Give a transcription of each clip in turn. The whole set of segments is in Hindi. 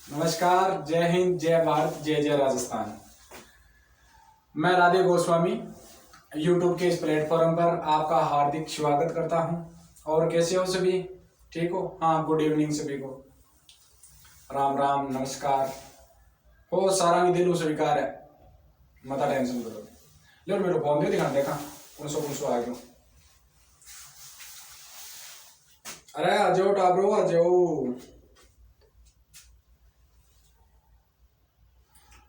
नमस्कार, जय हिंद, जय भारत, जय जय राजस्थान। मैं राधे गोस्वामी यूट्यूब के इस प्लेटफॉर्म पर आपका हार्दिक स्वागत करता हूं। और कैसे हो सभी? ठीक हो? हाँ, गुड इवनिंग सभी को। राम राम, नमस्कार हो। सारा दिल स्वीकार है, मत टेंशन करो। लो मेरे फोन दे दिखा देखा कौन सो आ गयो। अरे आ जाओ टाबरो, आ जाओ।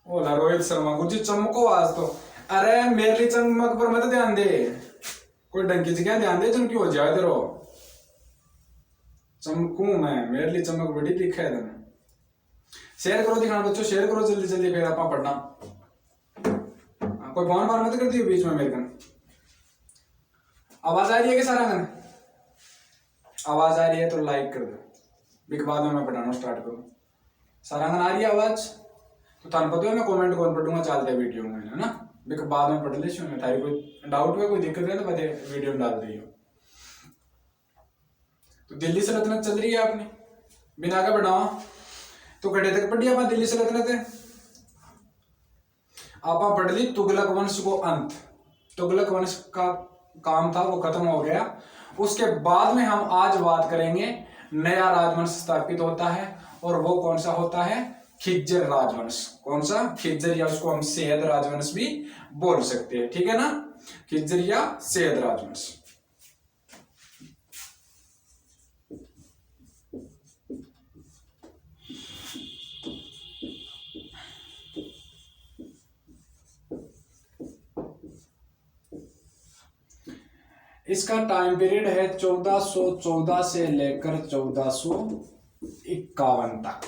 ओला रोहित शर्मा कुछ चमको आज तो। अरे मेरे लिए चमक पर मत ध्यान दे, कोई डंकी से क्या ध्यान दे, चमकी हो जाए तेरो। चमकू मैं, मेरे लिए चमक बड़ी दिखा है तुम्हें। शेयर करो दिखाना बच्चों, शेयर करो जल्दी जल्दी, फिर आप पढ़ना। कोई फोन बार मत कर दियो बीच में मेरे कन। आवाज आ रही है कि सारा कन? आवाज आ रही है तो लाइक कर दो, बिक बाद में मैं पढ़ाना स्टार्ट करूं। सारा कन आ रही है आवाज? तो थान पता है मैं कमेंट कौन पढ़ूंगा चलते वीडियो में, है ना? बिक बाद में पढ़ ले। थारी कोई डाउट है, कोई दिक्कत है तो पता वीडियो में डाल दी हो। तो दिल्ली सल्तनत चल रही है आपने बिना आगे बढ़ावा तो कटे तक पढ़ी आप दिल्ली सल्तनत है। आप पढ़ ली तुगलक वंश को अंत। तुगलक वंश का काम था वो खत्म हो गया। उसके बाद में हम आज बात करेंगे नया राजवंश स्थापित होता है, और वो कौन सा होता है? खिज्जर राजवंश। कौन सा? खिज्जर, या उसको हम सेयद राजवंश भी बोल सकते हैं, ठीक है ना? खिज्जर या सेयद राजवंश। इसका टाइम पीरियड है 1414 से लेकर 1451 तक।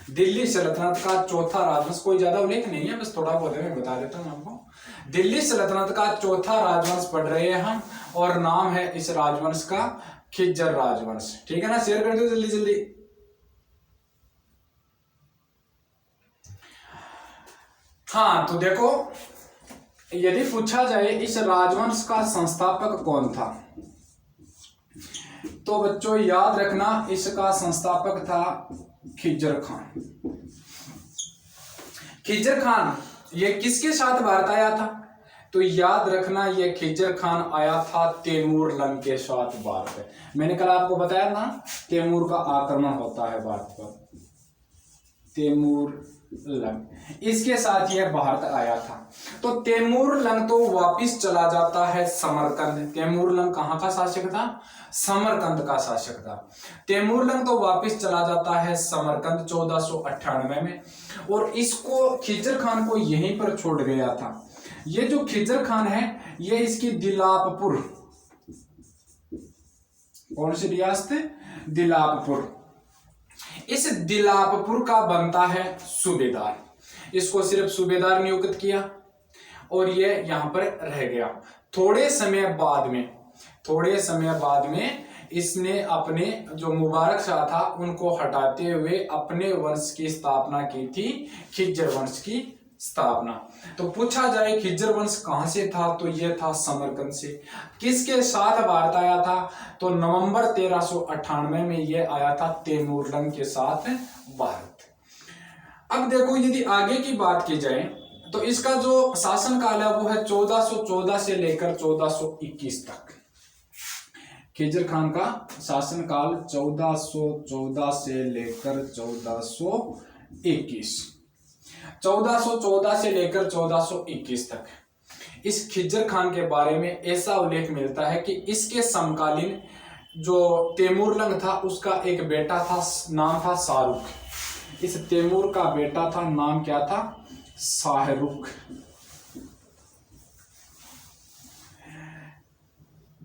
दिल्ली सल्तनत का चौथा राजवंश, कोई ज्यादा उल्लेख नहीं है, बस थोड़ा बहुत मैं बता देता हूं आपको। दिल्ली सल्तनत का चौथा राजवंश पढ़ रहे हैं हम, और नाम है इस राजवंश का खिज्जर राजवंश, ठीक है ना? शेयर कर दो जल्दी जल्दी। हाँ, तो देखो, यदि पूछा जाए इस राजवंश का संस्थापक कौन था, तो बच्चों याद रखना इसका संस्थापक था खिज्जर खान। खिज्जर खान ये किसके साथ भारत आया था? तो याद रखना ये खिज्जर खान आया था तैमूर लंग के साथ भारत। मैंने कल आपको बताया ना, तैमूर का आक्रमण होता है भारत पर। तैमूर लंग इसके साथ यह भारत आया था। तो तैमूर लंग तो वापिस चला जाता है समरकंद। तैमूर लंग कहां का शासक था? समरकंद का शासक था। तैमूर लंग तो वापिस चला जाता है समरकंद 1498 में, और इसको खिज्जर खान को यहीं पर छोड़ गया था। ये जो खिज्जर खान है, ये इसकी दिलापपुर, कौन सी रियासत है? दिलापपुर। इस दिलापपुर का बनता है सूबेदार। इसको सिर्फ सूबेदार नियुक्त किया, और ये यहां पर रह गया। थोड़े समय बाद में इसने अपने जो मुबारक शाह था उनको हटाते हुए अपने वंश की स्थापना की थी, खिज्जर वंश की स्थापना। तो पूछा जाए खिज्जर वंश कहां से था, तो यह था समरकंद से। किसके साथ भारत आया था? तो नवंबर 1398 में यह आया था तैमूर लंग के साथ भारत। अब देखो, यदि आगे की बात की जाए तो इसका जो शासनकाल है वो है 1414 से लेकर 1421 तक। खिज्जर खान का शासनकाल 1414 से लेकर 1421, 1414 से लेकर 1421 तक। इस खिज्जर खान के बारे में ऐसा उल्लेख मिलता है कि इसके समकालीन जो तैमूर लंग था उसका एक बेटा था, नाम था शाहरुख। इस तैमूर का बेटा था, नाम क्या था? शाहरुख।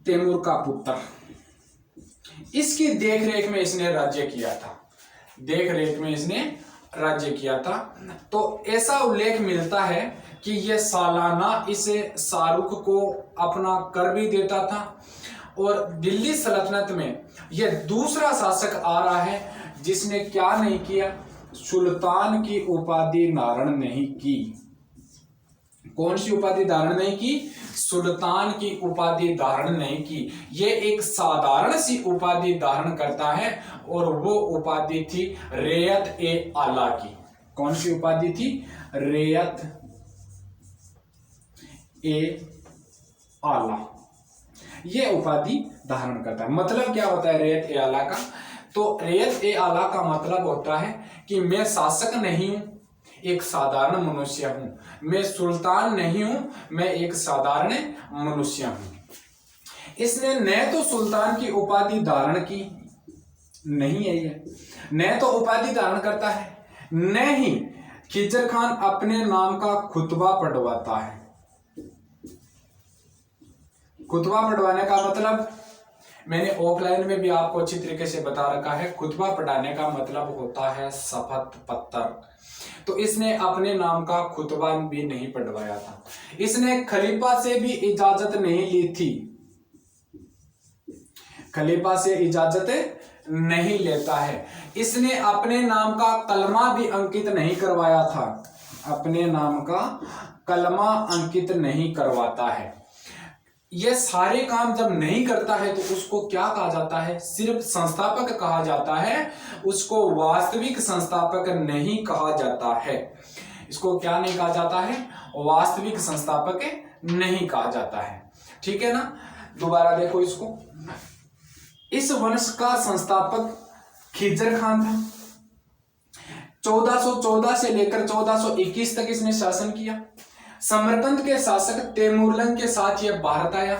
तैमूर का पुत्र। इसकी देखरेख में इसने राज्य किया था। तो ऐसा उल्लेख मिलता है कि यह सालाना इस शाहरुख को अपना कर भी देता था। और दिल्ली सल्तनत में यह दूसरा शासक आ रहा है जिसने क्या नहीं किया? सुल्तान की उपाधि धारण नहीं की। कौन सी उपाधि धारण नहीं की? सुल्तान की उपाधि धारण नहीं की। ये एक साधारण सी उपाधि धारण करता है और वो उपाधि थी रेयत ए आला की। कौन सी उपाधि थी? रेयत ए आला। ये उपाधि धारण करता है। मतलब क्या होता है रेयत ए आला का? तो रेयत ए आला का मतलब होता है कि मैं शासक नहीं हूं, एक साधारण मनुष्य हूं। मैं सुल्तान नहीं हूं, मैं एक साधारण मनुष्य हूं। इसने न तो सुल्तान की उपाधि धारण की, नहीं है ये, न तो उपाधि धारण करता है, न ही खिज्र खान अपने नाम का खुतबा पढ़वाता है। खुतबा पढ़वाने का मतलब मैंने ऑफलाइन में भी आपको अच्छी तरीके से बता रखा है। खुतबा पढ़ाने का मतलब होता है शपथ पत्र। तो इसने अपने नाम का खुतबा भी नहीं पढ़वाया था। इसने खलीफा से भी इजाजत नहीं ली थी। खलीफा से इजाजत नहीं लेता है। इसने अपने नाम का कलमा भी अंकित नहीं करवाया था। अपने नाम का कलमा अंकित नहीं करवाता है। ये सारे काम जब नहीं करता है तो उसको क्या कहा जाता है? सिर्फ संस्थापक कहा जाता है, उसको वास्तविक संस्थापक नहीं कहा जाता है। इसको क्या नहीं कहा जाता है? वास्तविक संस्थापक नहीं कहा जाता है। ठीक है ना? दोबारा देखो इसको। इस वंश का संस्थापक खिज्र खान था। 1414 से लेकर 1421 तक इसने शासन किया। समरकंद के शासक तैमूरलंग के साथ यह भारत आया।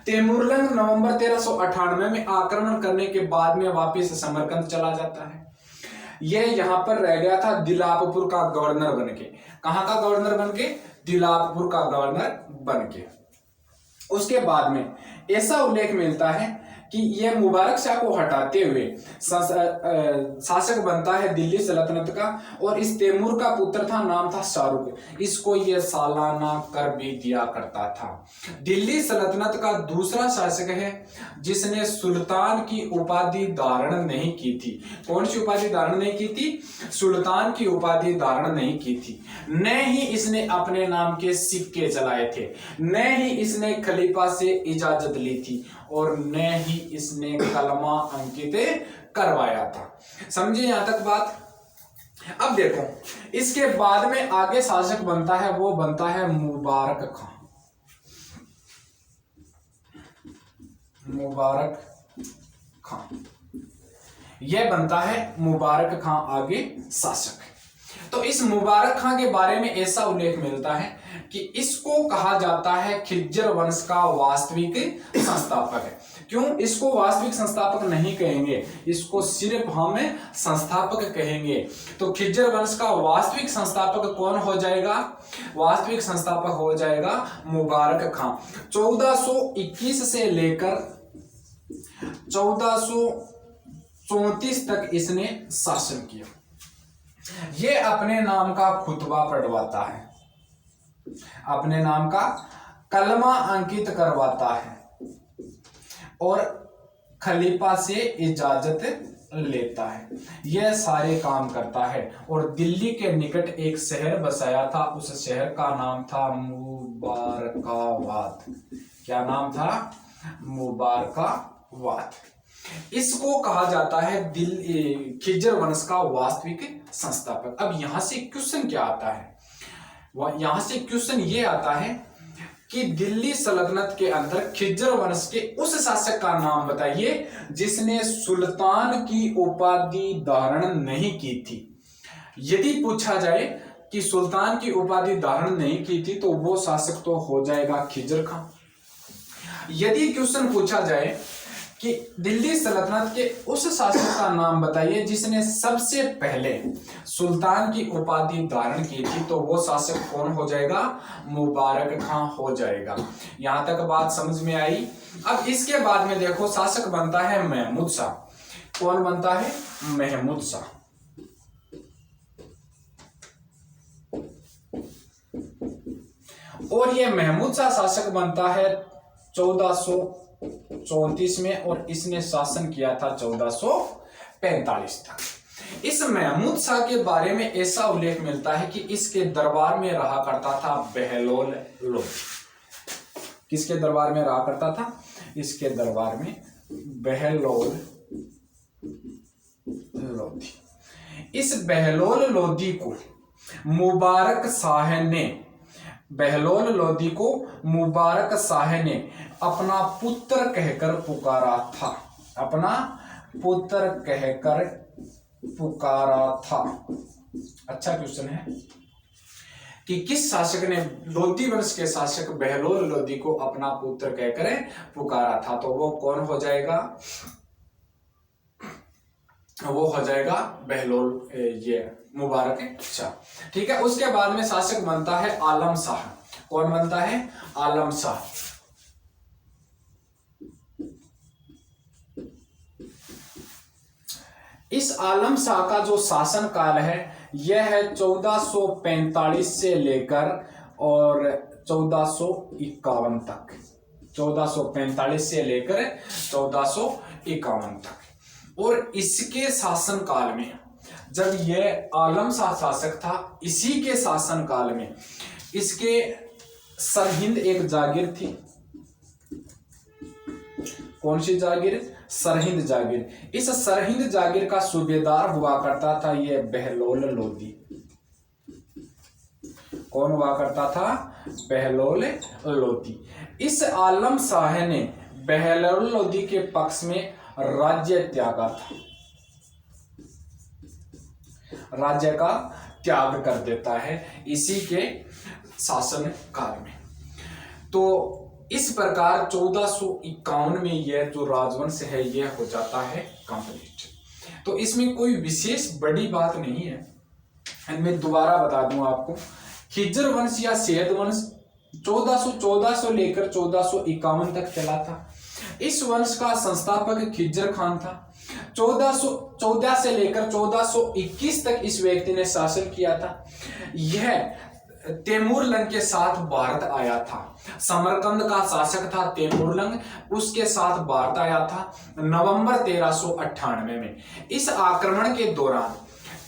तैमूरलंग नवंबर 1398 में आक्रमण करने के बाद में वापस समरकंद चला जाता है। यह यहां पर रह गया था दिलापपुर का गवर्नर बनके। कहां का गवर्नर बनके? दिलापपुर का गवर्नर बनके। उसके बाद में ऐसा उल्लेख मिलता है कि यह मुबारक शाह को हटाते हुए शासक बनता है दिल्ली सल्तनत का। और इस तैमूर का पुत्र था, नाम था शाहरुख। इसको यह सालाना कर भी दिया करता था। दिल्ली सल्तनत का दूसरा शासक है जिसने सुल्तान की उपाधि धारण नहीं की थी। कौन सी उपाधि धारण नहीं की थी? सुल्तान की उपाधि धारण नहीं की थी। न ही इसने अपने नाम के सिक्के चलाए थे, न ही इसने खलीफा से इजाजत ली थी, और न ही इसने कलमा अंकित करवाया था। समझे यहां तक बात? अब देखो, इसके बाद में आगे शासक बनता है, वो बनता है मुबारक खां। मुबारक खां, यह बनता है मुबारक खां आगे शासक। तो इस मुबारक खां के बारे में ऐसा उल्लेख मिलता है कि इसको कहा जाता है खिज्र वंश का वास्तविक संस्थापक है। क्यों इसको वास्तविक संस्थापक नहीं कहेंगे? इसको सिर्फ हम संस्थापक कहेंगे। तो खिज्र वंश का वास्तविक संस्थापक कौन हो जाएगा? वास्तविक संस्थापक हो जाएगा मुबारक खां। 1421 से लेकर 1434 तक इसने शासन किया। ये अपने नाम का खुतबा पढ़वाता है, अपने नाम का कलमा अंकित करवाता है और खलीफा से इजाजत लेता है। यह सारे काम करता है। और दिल्ली के निकट एक शहर बसाया था, उस शहर का नाम था मुबारकाबाद। क्या नाम था? मुबारकाबाद। इसको कहा जाता है खिज्र वंश का वास्तविक संस्थापक। अब यहां से क्वेश्चन क्या आता है? यहां से क्वेश्चन ये आता है कि दिल्ली सल्तनत के अंदर खिज्र वंश के उस शासक का नाम बताइए जिसने सुल्तान की उपाधि धारण नहीं की थी। यदि पूछा जाए कि सुल्तान की उपाधि धारण नहीं की थी तो वो शासक तो हो जाएगा खिज्र खां। यदि क्वेश्चन पूछा जाए कि दिल्ली सल्तनत के उस शासक का नाम बताइए जिसने सबसे पहले सुल्तान की उपाधि धारण की थी, तो वो शासक कौन हो जाएगा? मुबारक खां हो जाएगा। यहां तक बात समझ में आई? अब इसके बाद में देखो शासक बनता है महमूद शाह। कौन बनता है? महमूद शाह। और ये महमूद शाह शासक बनता है 1434 में और इसने शासन किया था 1445 तक। इस महमूद शाह के बारे में ऐसा उल्लेख मिलता है कि इसके दरबार में रहा करता था बहलोल लोधी। किसके दरबार में रहा करता था? इसके दरबार में बहलोल लोधी। इस बहलोल लोधी को मुबारक शाह ने बहलोल लोधी को मुबारक शाह ने अपना पुत्र कहकर पुकारा था। अपना पुत्र कहकर पुकारा था। अच्छा क्वेश्चन है कि किस शासक ने लोधी वंश के शासक बहलोल लोधी को अपना पुत्र कहकर पुकारा था? तो वो कौन हो जाएगा? वो हो जाएगा बहलोल ये मुबारक शाह। ठीक है। उसके बाद में शासक बनता है आलम शाह। कौन बनता है? आलम शाह। इस आलम शाह का जो शासन काल है यह है 1445 से लेकर और 1451 तक। 1445 से लेकर 1451 तक। और इसके शासन काल में जब यह आलम शाह शासक था, इसी के शासन काल में इसके सरहिंद एक जागीर थी। कौन सी जागीर? सरहिंद जागीर। इस सरहिंद जागीर का सूबेदार हुआ करता था यह बहलोल लोधी। कौन हुआ करता था? बहलोल लोधी। इस आलम शाह ने बहलोल लोधी के पक्ष में राज्य त्यागा था। राज्य का त्याग कर देता है इसी के शासन काल में। तो इस प्रकार 1451 में यह जो राजवंश है यह हो जाता है कंप्लीट। तो इसमें कोई विशेष बड़ी बात नहीं है। मैं दोबारा बता दूं आपको, खिज्र वंश या सेद वंश 1414 से लेकर 1451 तक चला था। इस वंश का संस्थापक खिज्र खान था। 1414 से लेकर 1421 तक इस व्यक्ति ने शासन किया था। यह तैमूरलंग के साथ भारत आया था। समरकंद का शासक था तैमूरलंग, उसके साथ भारत आया था नवंबर 1398 में। इस आक्रमण के दौरान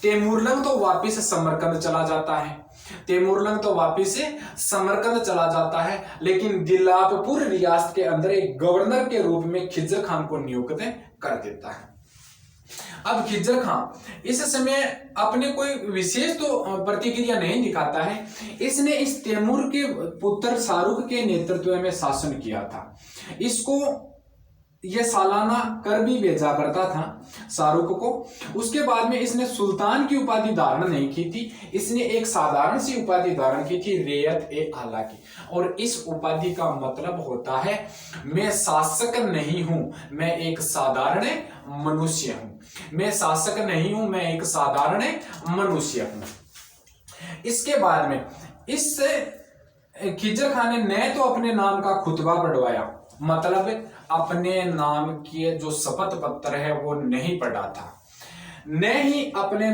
तैमूरलंग तो वापिस समरकंद चला जाता है। तैमूरलंग तो वापिस समरकंद चला जाता है, लेकिन दिलापपुर रियासत के अंदर एक गवर्नर के रूप में खिज्र खान को नियुक्त कर देता है। अब खिज्र खान इस समय अपने कोई विशेष तो प्रतिक्रिया नहीं दिखाता है। इसने इस तैमूर के पुत्र शाहरुख के नेतृत्व में शासन किया था। इसको यह सालाना कर भी भेजा करता था शाहरुख को। उसके बाद में इसने सुल्तान की उपाधि धारण नहीं की थी। इसने एक साधारण सी उपाधि धारण की थी, रेयत ए आला की। और इस उपाधि का मतलब होता है मैं शासक नहीं हूं, मैं एक साधारण मनुष्य हूं। मैं शासक नहीं हूं, मैं एक साधारण मनुष्य हूं। इसके बाद में इस खिज्र खान ने तो अपने नाम का खुतबा पढ़वाया, मतलब अपने नाम के जो शपथ पत्र है वो नहीं पढ़ा था, न ही अपने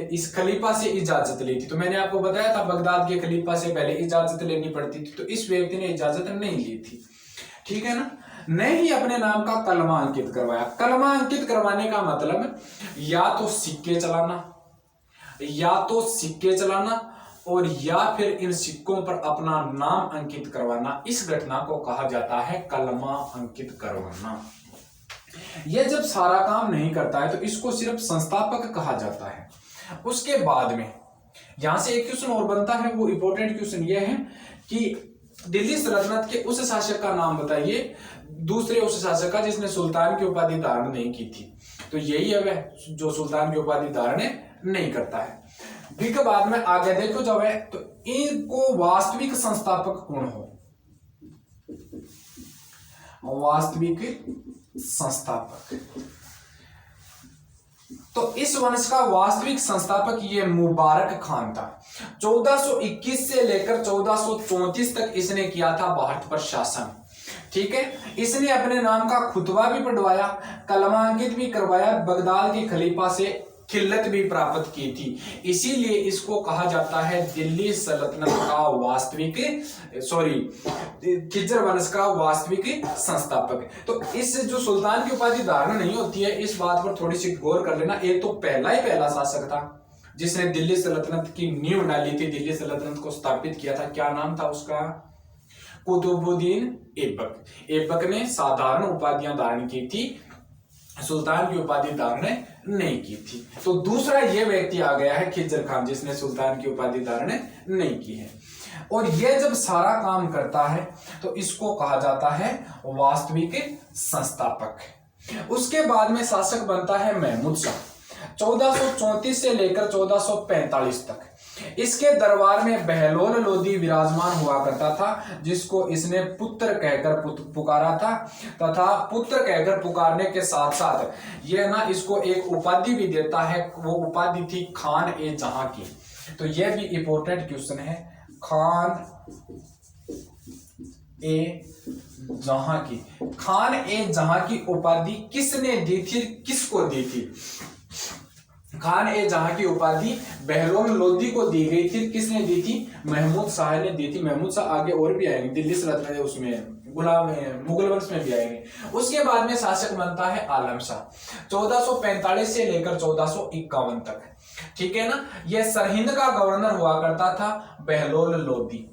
इस खलीफा से इजाजत ली थी। तो मैंने आपको बताया था बगदाद के खलीफा से पहले इजाजत लेनी पड़ती थी, तो इस व्यक्ति ने इजाजत नहीं ली थी। ठीक है ना। न ही अपने नाम का कलमा अंकित करवाया। कलमा अंकित करवाने का मतलब या तो सिक्के चलाना और या फिर इन सिक्कों पर अपना नाम अंकित करवाना। इस घटना को कहा जाता है कलमा अंकित करवाना। यह जब सारा काम नहीं करता है तो इसको सिर्फ संस्थापक कहा जाता है। उसके बाद में यहां से एक क्वेश्चन और बनता है, वो इंपॉर्टेंट क्वेश्चन यह है कि दिल्ली सल्तनत के उस शासक का नाम बताइए, दूसरे उस शासक का जिसने सुल्तान की उपाधि धारण नहीं की थी। तो यही है वह जो सुल्तान की उपाधि धारण नहीं करता है। फिर बाद में आगे देखो जब है तो इनको वास्तविक संस्थापक कौन हो? वास्तविक संस्थापक। तो इस वंश का वास्तविक संस्थापक ये मुबारक खान था। 1421 से लेकर 1434 तक इसने किया था भारत पर शासन। ठीक है। इसने अपने नाम का खुतबा भी पढ़वाया, कलमांकित भी करवाया बगदाद के खलीफा से खिल्लत भी प्राप्त की थी। इसीलिए इसको कहा जाता है दिल्ली सल्तनत का वास्तविक खिज्र वंश का वास्तविक संस्थापक। तो इस जो सुल्तान की उपाधि धारण नहीं होती है, इस बात पर थोड़ी सी गौर कर लेना। एक तो पहला शासक था जिसने दिल्ली सल्तनत की नींव डाली थी, दिल्ली सल्तनत को स्थापित किया था। क्या नाम था उसका? कुतुबुद्दीन ऐबक। ऐबक ने साधारण उपाधियां धारण की थी, सुल्तान की उपाधि धारण नहीं की थी। तो दूसरा ये व्यक्ति आ गया है खिज्र खान, जिसने सुल्तान की उपाधि धारण नहीं की है। और यह जब सारा काम करता है तो इसको कहा जाता है वास्तविक संस्थापक। उसके बाद में शासक बनता है महमूद शाह, 1434 से लेकर 1445 तक। इसके दरबार में बहलोल लोदी विराजमान हुआ करता था, जिसको इसने पुत्र कहकर पुकारा था, तथा पुत्र कहकर पुकारने के साथ साथ यह ना इसको एक उपाधि भी देता है। वो उपाधि थी खान ए जहां की। तो यह भी इंपॉर्टेंट क्वेश्चन है, खान ए जहां की। खान ए जहां की उपाधि किसने दी थी, किसको दी थी? खान ए जहां की उपाधि बहलोल लोदी को दी गई थी। किसने दी थी? महमूद शाह ने दी थी। महमूद शाह आगे और भी आएंगे, दिल्ली सल्तनत उसमें गुलाम मुगल वंश में भी आएंगे। उसके बाद में शासक बनता है आलम शाह, 1445 से लेकर 1451 तक। ठीक है ना। यह सरहिंद का गवर्नर हुआ करता था बहलोल लोदी।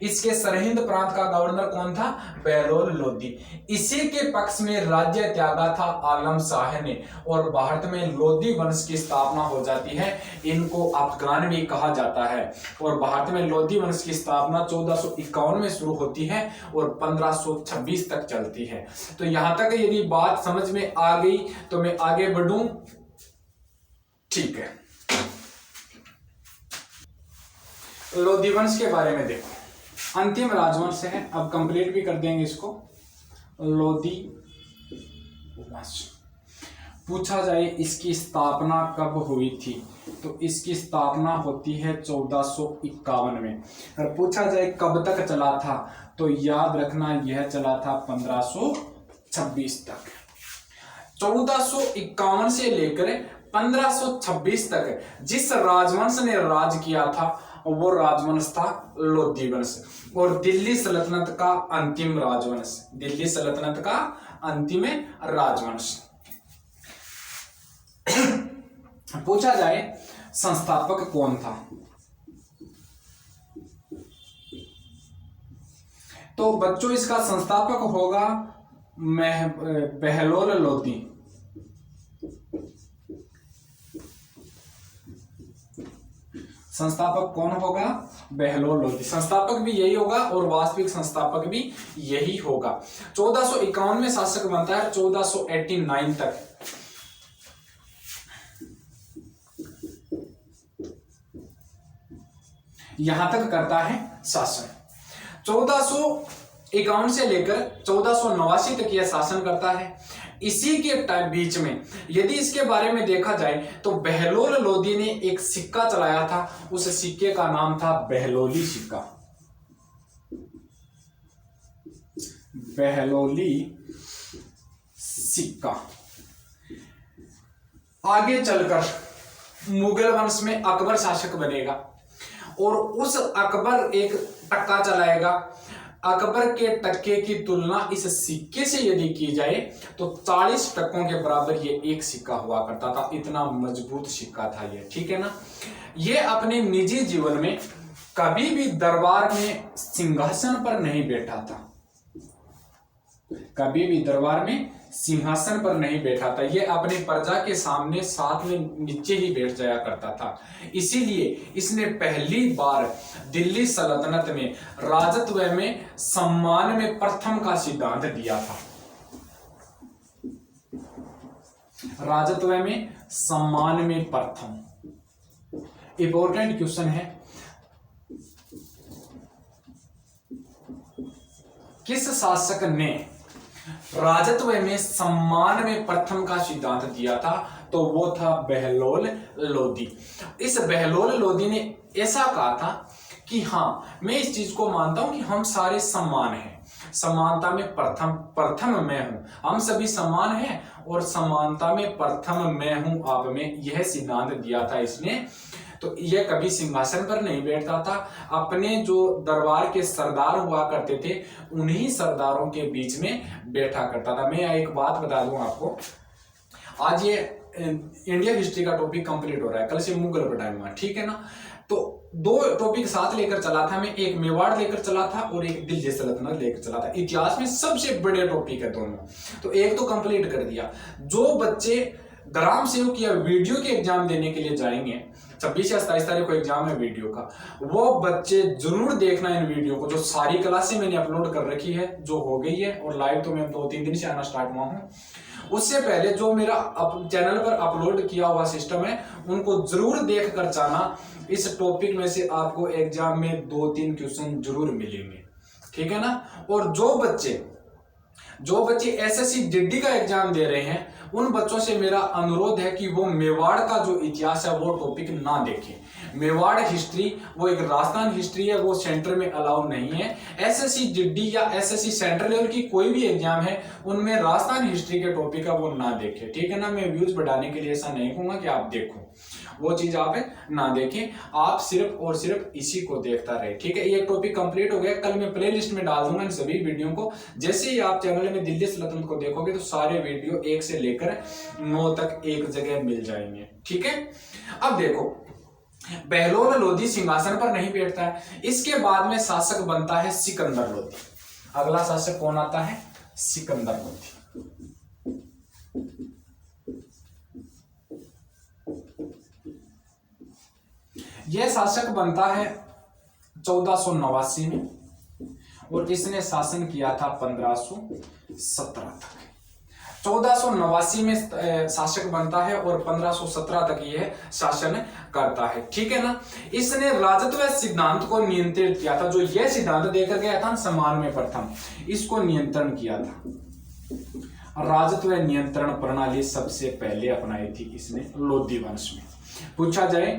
इसके सरहिंद प्रांत का गवर्नर कौन था? बहलोल लोदी। इसी के पक्ष में राज्य त्यागा था आलम शाह ने, और भारत में लोदी वंश की स्थापना हो जाती है। इनको अफगान भी कहा जाता है। और भारत में लोदी वंश की स्थापना 1451 में शुरू होती है और 1526 तक चलती है। तो यहां तक यदि बात समझ में आ गई तो मैं आगे बढ़ूं। ठीक है, लोदी वंश के बारे में देखो, अंतिम राजवंश है। अब कंप्लीट भी कर देंगे इसको। लोदी वंश पूछा जाए इसकी स्थापना कब हुई थी, तो इसकी स्थापना होती है 1451 में। और पूछा जाए कब तक चला था, तो याद रखना यह चला था 1526 तक। 1451 से लेकर 1526 तक जिस राजवंश ने राज किया था वो राजवंश था लोदी वंश, और दिल्ली सल्तनत का अंतिम राजवंश, दिल्ली सल्तनत का अंतिम राजवंश। पूछा जाए संस्थापक कौन था, तो बच्चों इसका संस्थापक होगा बहलोल लोदी। संस्थापक कौन होगा? बहलोल लोदी। संस्थापक भी यही होगा और वास्तविक संस्थापक भी यही होगा। 1451 में शासक बनता है 1489 तक। यहां तक करता है शासन। 1451 से लेकर 1489 तक यह शासन करता है। इसी के बीच में यदि इसके बारे में देखा जाए तो बहलोल लोदी ने एक सिक्का चलाया था। उस सिक्के का नाम था बहलोली सिक्का। बहलोली सिक्का। आगे चलकर मुगल वंश में अकबर शासक बनेगा और उस अकबर एक टक्का चलाएगा। अकबर के टक्के की तुलना इस सिक्के से यदि की जाए तो 40 टक्कों के बराबर ये एक सिक्का हुआ करता था। इतना मजबूत सिक्का था ये। ठीक है ना। ये अपने निजी जीवन में कभी भी दरबार में सिंहासन पर नहीं बैठा था, कभी भी दरबार में सिंहासन पर नहीं बैठा था। ये अपने प्रजा के सामने साथ में नीचे ही बैठ जाया करता था। इसीलिए इसने पहली बार दिल्ली सल्तनत में राजत्व में सम्मान में प्रथम का सिद्धांत दिया था। राजत्व में सम्मान में प्रथम। इंपॉर्टेंट क्वेश्चन है, किस शासक ने राजत्व में सम्मान में प्रथम का सिद्धांत दिया था? तो वो था बहलोल लोदी। इस बहलोल लोदी ने ऐसा कहा था कि हाँ, मैं इस चीज को मानता हूं कि हम सारे समान हैं, समानता में प्रथम मैं हूं, हम सभी समान हैं और समानता में प्रथम मैं हूं आप में, यह सिद्धांत दिया था इसने। तो यह कभी सिंहासन पर नहीं बैठता था, अपने जो दरबार के सरदार हुआ करते थे उन्हीं सरदारों के बीच में बैठा करता था। मैं एक बात बता दूं आपको, आज ये इंडियन हिस्ट्री का टॉपिक कंप्लीट हो रहा है, कल से मुगल का टाइम हुआ, ठीक है ना। तो दो टॉपिक साथ लेकर चला था मैं, एक मेवाड़ लेकर चला था और एक दिल्ली सल्तनत लेकर चला था। इतिहास में सबसे बड़े टॉपिक है दोनों, तो एक तो कंप्लीट कर दिया। जो बच्चे ग्राम सेवक या वीडियो के एग्जाम देने के लिए जाएंगे, 26 या 27 तारीख को एग्जाम है वीडियो का, वो बच्चे जरूर देखना इन वीडियो को। जो सारी क्लासें मैंने अपलोड कर रखी है, जो हो गई है, और लाइव तो मैं 2-3 दिन से आना स्टार्ट हुआ हूँ। उससे पहले जो मेरा चैनल पर अपलोड किया हुआ सिस्टम है उनको जरूर देख कर जाना। इस टॉपिक में से आपको एग्जाम में 2-3 क्वेश्चन जरूर मिलेंगे, ठीक है ना। और जो बच्चे एसएससी जीडी का एग्जाम दे रहे हैं उन बच्चों से मेरा अनुरोध है कि वो मेवाड़ का जो इतिहास है वो टॉपिक ना देखें। मेवाड़ हिस्ट्री वो एक राजस्थान हिस्ट्री है, वो सेंटर में अलाउ नहीं है। एसएससी जीडी या एसएससी सेंट्रल लेवल की कोई भी एग्जाम है उनमें राजस्थान हिस्ट्री के टॉपिक है वो ना देखें, ठीक है ना। मैं व्यूज बढ़ाने के लिए ऐसा नहीं कहूंगा कि आप देखो, वो चीज आप ना देखें, आप सिर्फ और सिर्फ इसी को देखता रहे, ठीक है। ये टॉपिक कंप्लीट हो गया, कल मैं प्ले लिस्ट में डाल दूंगा इन सभी वीडियो को। जैसे ही आप चैनल में दिल्ली सल्तनत को देखोगे तो सारे वीडियो 1 से लेकर 9 तक एक जगह मिल जाएंगे, ठीक है। अब देखो, बहलोल लोधी सिंहासन पर नहीं बैठता है, इसके बाद में शासक बनता है सिकंदर लोधी। अगला शासक कौन आता है? सिकंदर लोधी। यह शासक बनता है 1489 में और इसने शासन किया था 1517 तक। 1489 में शासक बनता है और 1517 तक यह शासन करता है, ठीक है ना। इसने राजत्व सिद्धांत को नियंत्रित किया था, जो यह सिद्धांत देकर गया था समान में प्रथम, इसको नियंत्रण किया था। राजत्व नियंत्रण प्रणाली सबसे पहले अपनाई थी इसने लोधी वंश में। पूछा जाए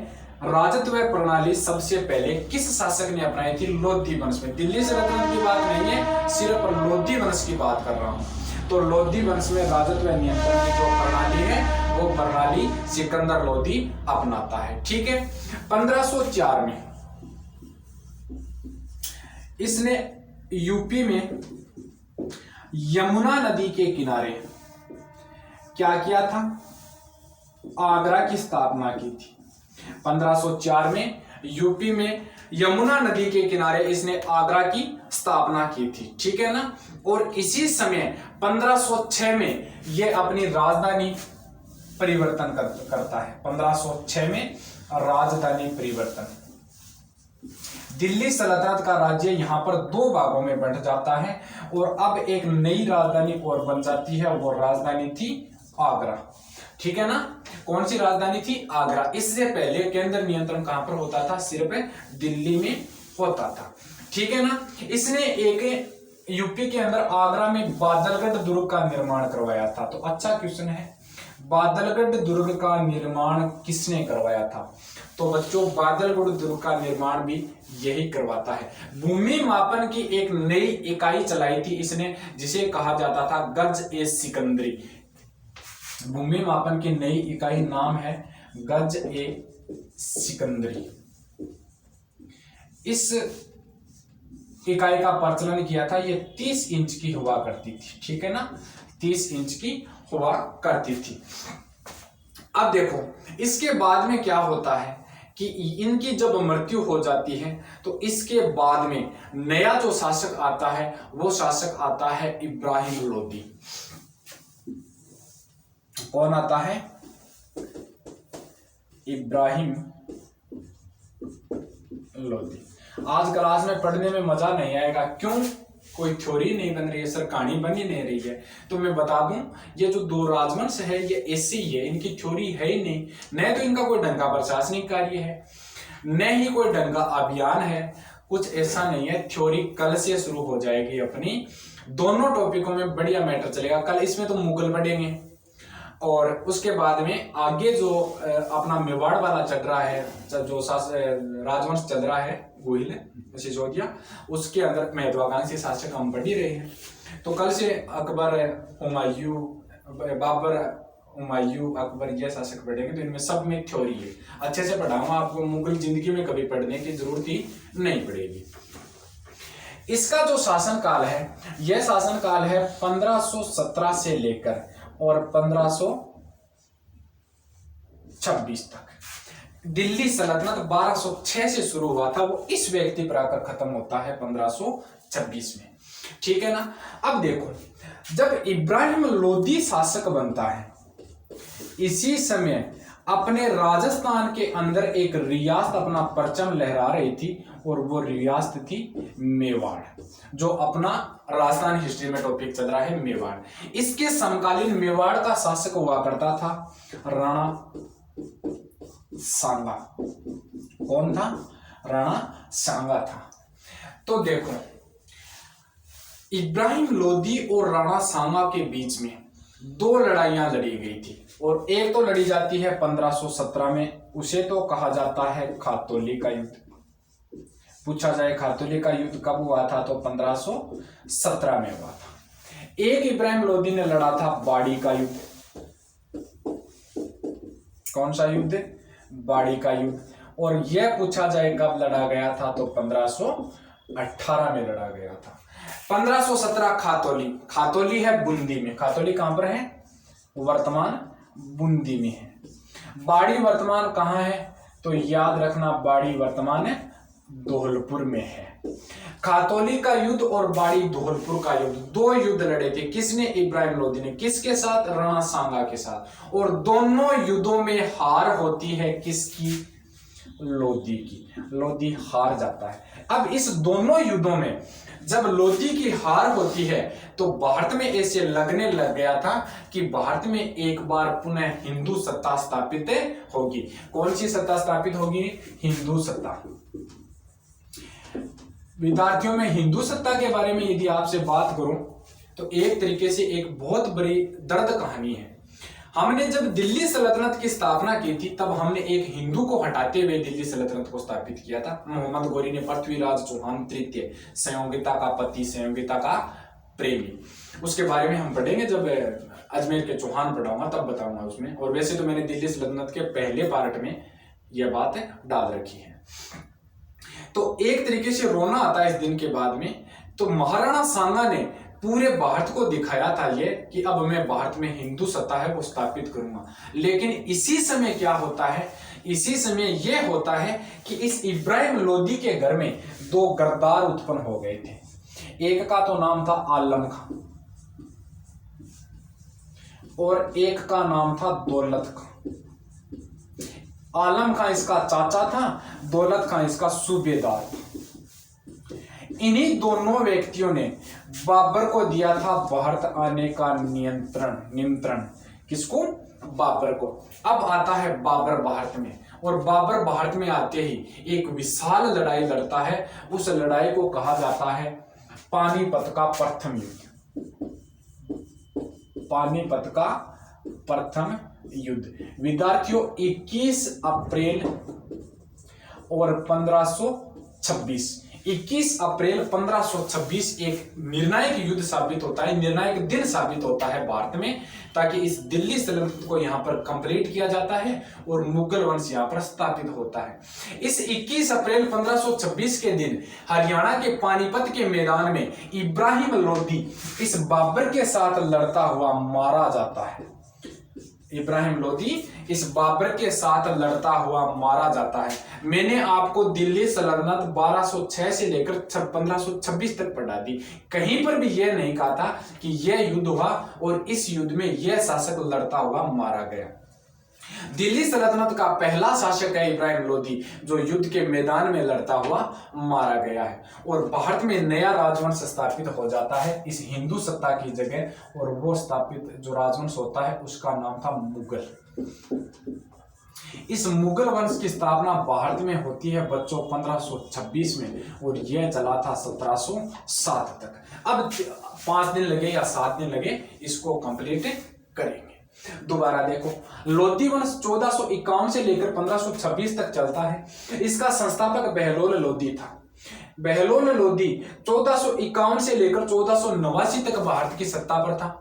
राजत्व प्रणाली सबसे पहले किस शासक ने अपनाई थी? लोधी वंश में। दिल्ली सल्तनत की बात नहीं है, सिर्फ लोधी वंश की बात कर रहा हूं। तो लोधी वंश में राजत्व नियंत्रण की जो प्रणाली है वो प्रणाली सिकंदर लोधी अपनाता है, ठीक है। 1504 में इसने यूपी में यमुना नदी के किनारे क्या किया था? आगरा की स्थापना की थी। 1504 में यूपी में यमुना नदी के किनारे इसने आगरा की स्थापना की थी, ठीक है ना। और इसी समय 1506 में यह अपनी राजधानी परिवर्तन करता है। 1506 में राजधानी परिवर्तन, दिल्ली सल्तनत का राज्य यहां पर 2 भागों में बंट जाता है और अब एक नई राजधानी और बन जाती है, वो राजधानी थी आगरा, ठीक है ना। कौन सी राजधानी थी? आगरा। इससे पहले केंद्र नियंत्रण कहां पर होता था? सिर्फ दिल्ली में होता था, ठीक है ना। इसने एक यूपी के अंदर आगरा में बादलगढ़ दुर्ग का निर्माण करवाया था। तो अच्छा क्वेश्चन है, बादलगढ़ दुर्ग का निर्माण किसने करवाया था? तो बच्चों बादलगढ़ दुर्ग का निर्माण भी यही करवाता है। भूमि मापन की एक नई इकाई चलाई थी इसने, जिसे कहा जाता था गज ए सिकंदरी। भूमि मापन की नई इकाई नाम है गज ए सिकंदरी। इस इकाई का प्रचलन किया था, ये 30 इंच की हुआ करती थी, ठीक है ना, 30 इंच की हुआ करती थी। अब देखो इसके बाद में क्या होता है कि इनकी जब मृत्यु हो जाती है तो इसके बाद में नया जो शासक आता है वो शासक आता है इब्राहिम लोदी। कौन आता है? इब्राहिम लोदी। आज क्लास में पढ़ने में मजा नहीं आएगा, क्यों? कोई थ्योरी नहीं बन रही है सर, कहानी बन ही नहीं रही है। तो मैं बता दूं, ये जो 2 राजवंश है ये ऐसी ही है, इनकी थ्योरी है ही नहीं। न तो इनका कोई ढंग का प्रशासनिक कार्य है, न ही कोई ढंग का अभियान है, कुछ ऐसा नहीं है। थ्योरी कल से शुरू हो जाएगी अपनी, दोनों टॉपिकों में बढ़िया मैटर चलेगा। कल इसमें तो मुगल पढ़ेंगे और उसके बाद में आगे जो अपना मेवाड़ वाला चल रहा है, जो राजवंश चल रहा है गोहिल सिसोदिया, उसके अंदर महत्वाकांक्षी शासक हम पढ़ ही रहे हैं। तो कल से अकबर, हुमायूं, बाबर, हुमायूं, अकबर ये शासक पढ़ेंगे, तो इनमें सब में थ्योरी है। अच्छे से पढ़ाऊंगा आपको, मुगल जिंदगी में कभी पढ़ने की जरूरत ही नहीं पड़ेगी। इसका जो शासनकाल है, यह शासनकाल है 1517 से लेकर और 1526 तक। दिल्ली सल्तनत 1206 से शुरू हुआ था, वो इस व्यक्ति पर आकर खत्म होता है 1526 में। ठीक है ना। अब देखो, जब इब्राहिम लोदी शासक बनता है, इसी समय अपने राजस्थान के अंदर एक रियासत अपना परचम लहरा रही थी, और वो रियासत थी मेवाड़, जो अपना राजस्थान हिस्ट्री में टॉपिक चल रहा है मेवाड़। इसके समकालीन मेवाड़ का शासक हुआ करता था राणा सांगा। कौन था? राणा सांगा था। तो देखो, इब्राहिम लोदी और राणा सांगा के बीच में दो लड़ाइयां लड़ी गई थी, और एक तो लड़ी जाती है 1517 में, उसे तो कहा जाता है खातौली का युद्ध। पूछा जाए खातौली का युद्ध कब हुआ था, तो 1517 में हुआ था। एक इब्राहिम लोदी ने लड़ा था बाड़ी का युद्ध। कौन सा युद्ध? बाड़ी का युद्ध। और यह पूछा जाए कब लड़ा गया था, तो 1518 में लड़ा गया था। 1517 खातौली, खातौली है बूंदी में। खातौली कहां पर है? वर्तमान बूंदी में है। बाड़ी वर्तमान कहां है, तो याद रखना, बाड़ी वर्तमान धौलपुर में है। खातौली का युद्ध और बाड़ी धौलपुर का युद्ध, दो युद्ध लड़े थे। किसने? इब्राहिम लोदी ने। किसके साथ? राणा सांगा के साथ। और दोनों युद्धों में हार होती है किसकी? लोदी की। लोदी हार जाता है। अब इस दोनों युद्धों में जब लोदी की हार होती है, तो भारत में ऐसे लगने लग गया था कि भारत में एक बार पुनः हिंदू सत्ता स्थापित होगी। कौन सी सत्ता स्थापित होगी? हिंदू सत्ता। विद्यार्थियों में हिंदू सत्ता के बारे में यदि आपसे बात करूं, तो एक तरीके से एक बहुत बड़ी दर्द कहानी है। हमने जब दिल्ली सल्तनत की स्थापना की थी, तब हमने एक हिंदू को हटाते हुए दिल्ली सल्तनत को स्थापित किया था। मोहम्मद गौरी ने पृथ्वीराज चौहान तृतीय, संयोगिता का पति, संयोगिता का प्रेमी, उसके बारे में हम पढ़ेंगे। जब अजमेर के चौहान पढ़ाऊंगा तब बताऊंगा उसमें। और वैसे तो मैंने दिल्ली सल्तनत के पहले पार्ट में यह बात डाल रखी है। तो एक तरीके से रोना आता है इस दिन के बाद में। तो महाराणा सांगा ने पूरे भारत को दिखाया था ये कि अब मैं भारत में हिंदू सत्ता है वो स्थापित करूंगा। लेकिन इसी समय क्या होता है? इसी समय यह होता है कि इस इब्राहिम लोदी के घर में दो गद्दार उत्पन्न हो गए थे। एक का तो नाम था आलम खां और एक का नाम था दौलत खां। आलम खां इसका चाचा था, दौलत खां इसका सूबेदार था। इन्हीं दोनों व्यक्तियों ने बाबर को दिया था भारत आने का निमंत्रण। किसको? बाबर को। अब आता है बाबर भारत में, और बाबर भारत में आते ही एक विशाल लड़ाई लड़ता है। उस लड़ाई को कहा जाता है पानीपत का प्रथम युद्ध। पानीपत का प्रथम युद्ध। विद्यार्थियों, 21 अप्रैल और 1526, 21 अप्रैल 1526 एक निर्णायक युद्ध साबित होता है, निर्णायक दिन साबित होता है भारत में, ताकि इस दिल्ली सल्तनत को यहां पर कंप्लीट किया जाता है और मुगल वंश यहां पर स्थापित होता है। इस 21 अप्रैल 1526 के दिन हरियाणा के पानीपत के मैदान में इब्राहिम लोदी इस बाबर के साथ लड़ता हुआ मारा जाता है। इब्राहिम लोदी इस बाबर के साथ लड़ता हुआ मारा जाता है। मैंने आपको दिल्ली सल्तनत 1206 से लेकर 1526 तक पढ़ा दी। कहीं पर भी यह नहीं कहा था कि यह युद्ध हुआ और इस युद्ध में यह शासक लड़ता हुआ मारा गया। दिल्ली सल्तनत का पहला शासक है इब्राहिम लोदी, जो युद्ध के मैदान में लड़ता हुआ मारा गया है, और भारत में नया राजवंश स्थापित हो जाता है इस हिंदू सत्ता की जगह। और वो स्थापित जो राजवंश होता है उसका नाम था मुगल। इस मुगल वंश की स्थापना भारत में होती है बच्चों 1526 में, और यह चला था 1707 तक। अब 5 दिन लगे या 7 दिन लगे इसको कंप्लीट करेंगे। दोबारा देखो, लोधी वंश 1451 से लेकर 1526 तक चलता है। इसका संस्थापक बहलोल लोधी था। बहलोल लोधी 1451 से लेकर 1489 तक भारत की सत्ता पर था।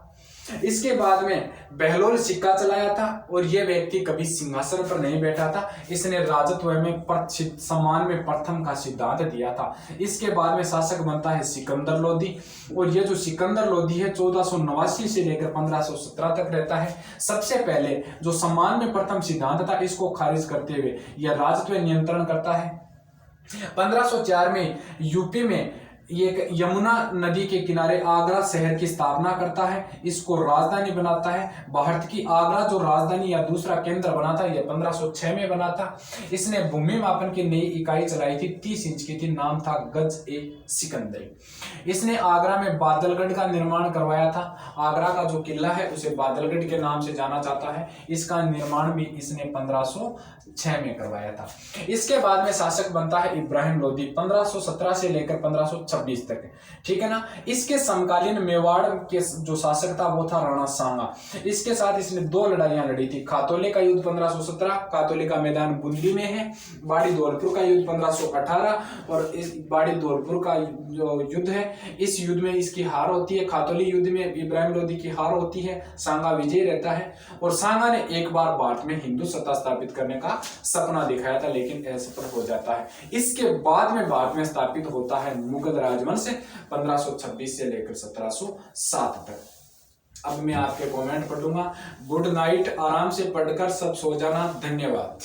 इसके बाद में बहलोल सिक्का चलाया था और यह व्यक्ति कभी सिंहासन पर नहीं बैठा था। इसने राजत्व में सम्मान में प्रथम का सिद्धांत दिया था। इसके बाद में शासक बनता है सिकंदर लोधी, और यह जो सिकंदर लोधी है 1489 से लेकर 1517 तक रहता है। सबसे पहले जो सम्मान में प्रथम सिद्धांत था, इसको खारिज करते हुए यह राजत्व नियंत्रण करता है। 1504 में यूपी में ये यमुना नदी के किनारे आगरा शहर की स्थापना करता है, इसको राजधानी बनाता है। भारत की आगरा जो राजधानी या दूसरा केंद्र बना था, यह 1506 में बना था। इसने भूमि मापन की नई इकाई चलाई थी, 30 इंच की थी, नाम था गज ए सिकंदरी। इसने आगरा में बादलगढ़ का निर्माण करवाया था। आगरा का जो किला है उसे बादलगढ़ के नाम से जाना जाता है। इसका निर्माण भी इसने 1506 में करवाया था। इसके बाद में शासक बनता है इब्राहिम लोधी, 1517 से लेकर 1526 तक, ठीक है ना। इसके समकालीन मेवाड़ के जो शासक था वो था राणा सांगा। इसके साथ इसने 2 लड़ाइयां लड़ी थी। खातौले का युद्ध 1517, खातौले का मैदान बूंदी में है। बाड़ी धौलपुर का युद्ध 1518, और इस बाड़ी धौलपुर का जो युद्ध है, इस युद्ध में इसकी हार होती है। खातौली युद्ध में इब्राहिम लोधी की हार होती है, सांगा विजय रहता है। और सांगा ने एक बार भारत में हिंदू सत्ता स्थापित करने का सपना दिखाया था, लेकिन असफल हो जाता है। इसके बाद में भारत में स्थापित होता है मुगल राजवंश 1526 से लेकर 1707 तक। अब मैं आपके कमेंट पढ़ूंगा। गुड नाइट, आराम से पढ़कर सब सो जाना। धन्यवाद।